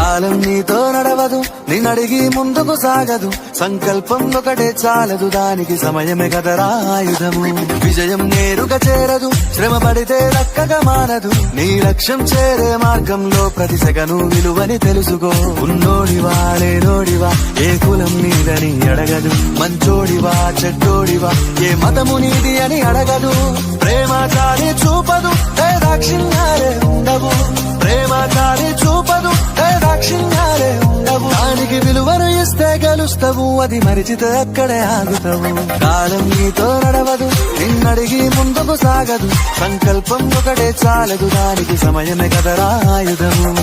కాలం నీతో నడవదు, నిన్నడిగి ముందుకు సాగదు. సంకల్పం ఒకటే చాలదు, దానికి సమయమే కదరా ఆయుధము. విజయం నేరుగా చేరదు, శ్రమ పడితే దక్కగా మానదు. నీ లక్ష్యం చేరే మార్గంలో ప్రతి సెకను విలువని తెలుసుకో. ఉన్నోడివా లేనోడివా, ఏ కులం నీదని అడగదు. మంచోడివా చెడ్డోడివా, ఏ మతము నీది అని అడగదు. ప్రేమ చాలి చూపదు, ఏ దాక్షిణ్యాలే ఉండవు. ప్రేమ చాలి చూపదు, ఏ దాక్షిణ్యాలే ఉండవు. దానికి విలువను ఇస్తే గెలుస్తావు, అది మరిచితే అక్కడే ఆగుతావు. కాలం నీతో నడవదు, నిన్నడిగి ముందుకు సాగదు. సంకల్పం ఒకటే చాలదు, దానికి సమయమే కదరా ఆయుధము.